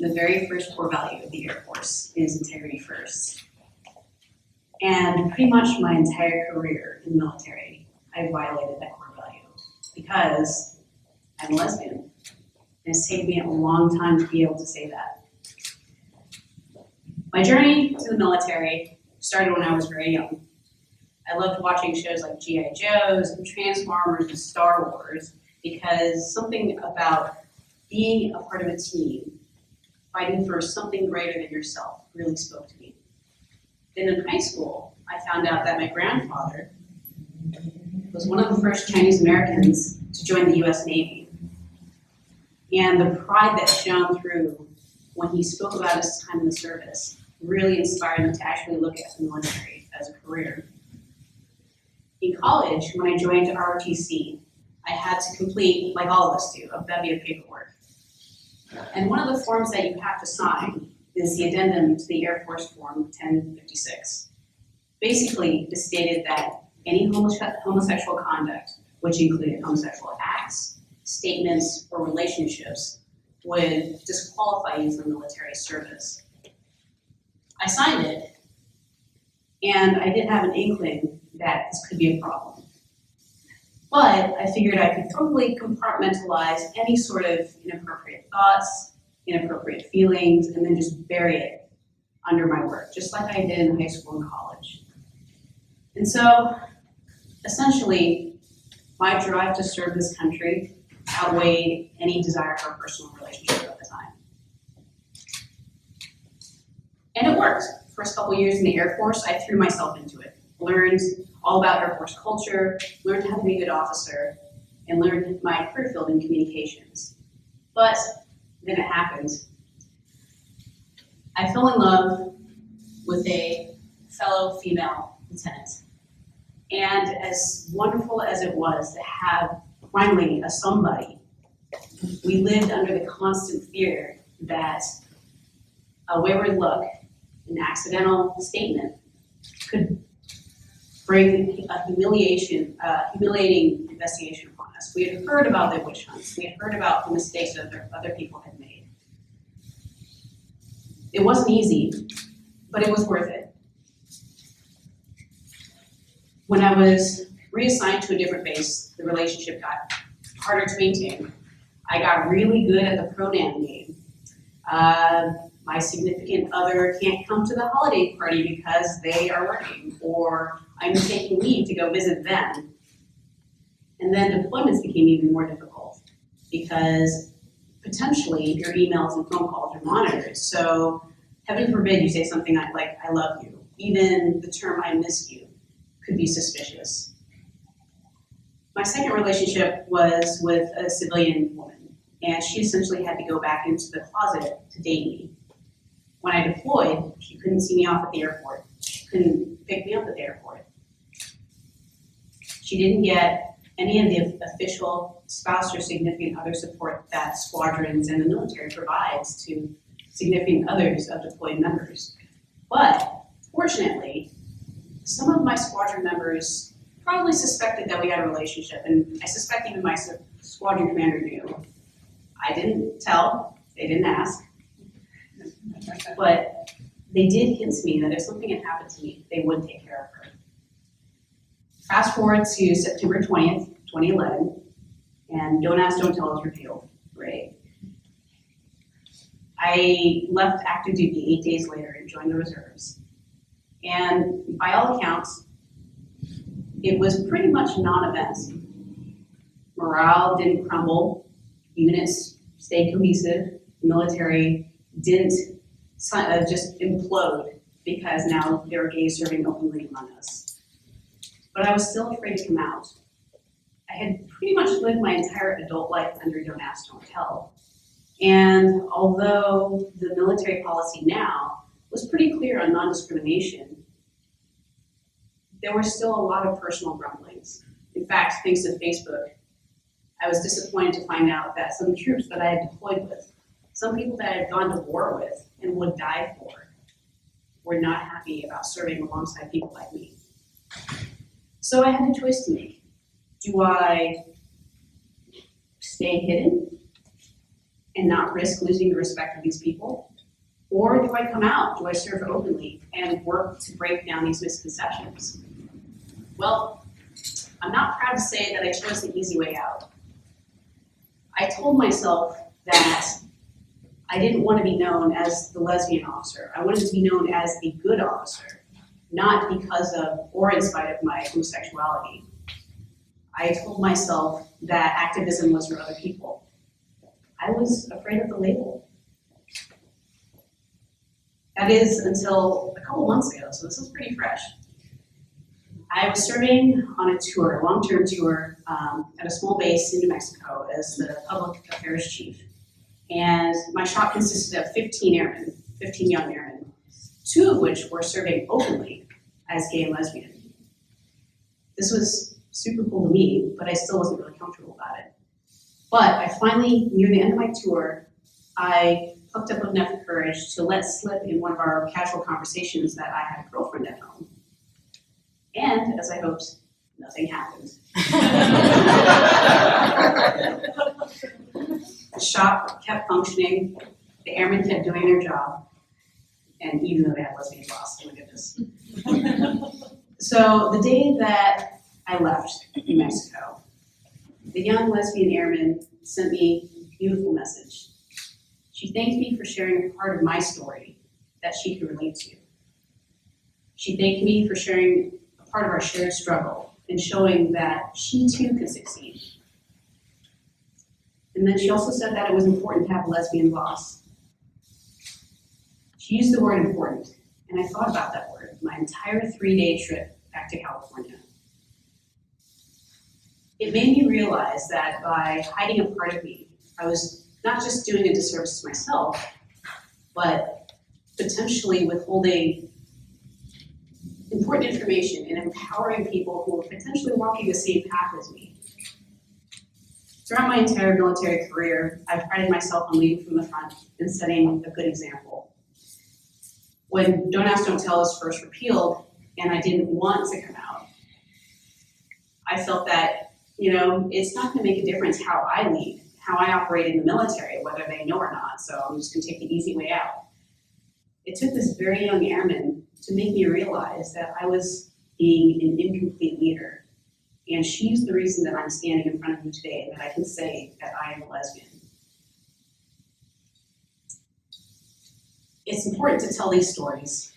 the very first core value of the Air Force is integrity first. And pretty much my entire career in the military, I violated that core value because I'm a lesbian. And it's taken me a long time to be able to say that. My journey to the military started when I was very young. I loved watching shows like G.I. Joe's and Transformers and Star Wars because something about being a part of a team, fighting for something greater than yourself, really spoke to me. Then in high school, I found out that my grandfather was one of the first Chinese Americans to join the US Navy. And the pride that shone through when he spoke about his time in the service really inspired me to actually look at the military as a career. In college, when I joined ROTC, I had to complete, like all of us do, a bevy of paperwork. And one of the forms that you have to sign is the addendum to the Air Force Form 1056. Basically, it stated that any homosexual conduct, which included homosexual acts, statements, or relationships, would disqualify you from military service. I signed it, and I did have an inkling that this could be a problem. But I figured I could probably compartmentalize any sort of inappropriate thoughts, inappropriate feelings, and then just bury it under my work, just like I did in high school and college. And so, essentially, my drive to serve this country outweighed any desire for a personal relationship at the time. And it worked. First couple years in the Air Force, I threw myself into it. Learned all about Air Force culture, learned how to be a good officer, and learned my career field in communications. But then it happened. I fell in love with a fellow female lieutenant. And as wonderful as it was to have finally a somebody, we lived under the constant fear that a wayward look, an accidental statement, could bring a humiliating investigation upon us. We had heard about their witch hunts. We had heard about the mistakes that other people had made. It wasn't easy, but it was worth it. When I was reassigned to a different base, the relationship got harder to maintain. I got really good at the pronoun game. My significant other can't come to the holiday party because they are working, or I'm taking leave to go visit them. And then deployments became even more difficult because potentially your emails and phone calls are monitored. So heaven forbid you say something like, I love you. Even the term I miss you could be suspicious. My second relationship was with a civilian woman, and she essentially had to go back into the closet to date me. When I deployed, she couldn't see me off at the airport. She couldn't pick me up at the airport. She didn't get any of the official spouse or significant other support that squadrons and the military provides to significant others of deployed members. But fortunately, some of my squadron members probably suspected that we had a relationship, and I suspect even my squadron commander knew. I didn't tell, they didn't ask, but they did hint to me that if something had happened to me, they would take care of her. Fast forward to September 20th, 2011, and Don't Ask, Don't Tell is repealed. Great. I left active duty 8 days later and joined the reserves. And by all accounts, it was pretty much a non-event. Morale didn't crumble, units stayed cohesive, the military didn't just implode because now there were gays serving openly among us. But I was still afraid to come out. I had pretty much lived my entire adult life under Don't Ask, Don't Tell. And although the military policy now was pretty clear on non-discrimination, there were still a lot of personal grumblings. In fact, thanks to Facebook, I was disappointed to find out that some troops that I had deployed with, some people that I had gone to war with and would die for, were not happy about serving alongside people like me. So I had a choice to make. Do I stay hidden and not risk losing the respect of these people? Or do I come out? Do I serve openly and work to break down these misconceptions? Well, I'm not proud to say that I chose the easy way out. I told myself that I didn't want to be known as the lesbian officer. I wanted to be known as a good officer, not because of or in spite of my homosexuality. I told myself that activism was for other people. I was afraid of the label. That is until a couple months ago, so this is pretty fresh. I was serving on a tour, a long-term tour, at a small base in New Mexico as the public affairs chief. And my shop consisted of 15 airmen, 15 young airmen, 2 of which were serving openly as gay and lesbian. This was super cool to me, but I still wasn't really comfortable about it. But I finally, near the end of my tour, I plucked up enough courage to let slip in one of our casual conversations that I had a girlfriend at home. And, as I hoped, nothing happened. The shop kept functioning, the airmen kept doing their job, and even though they had lesbian boss, oh my goodness. So the day that I left New Mexico, the young lesbian airman sent me a beautiful message. She thanked me for sharing a part of my story that she could relate to. She thanked me for sharing a part of our shared struggle and showing that she too could succeed. And then she also said that it was important to have a lesbian boss. She used the word important, and I thought about that word my entire 3-day trip back to California. It made me realize that by hiding a part of me, I was not just doing a disservice to myself, but potentially withholding important information and empowering people who were potentially walking the same path as me. Throughout my entire military career, I've prided myself on leading from the front and setting a good example. When Don't Ask, Don't Tell was first repealed, and I didn't want to come out, I felt that, it's not gonna make a difference how I lead, how I operate in the military, whether they know or not, so I'm just gonna take the easy way out. It took this very young airman to make me realize that I was being an incomplete leader. And she's the reason that I'm standing in front of you today and that I can say that I am a lesbian. It's important to tell these stories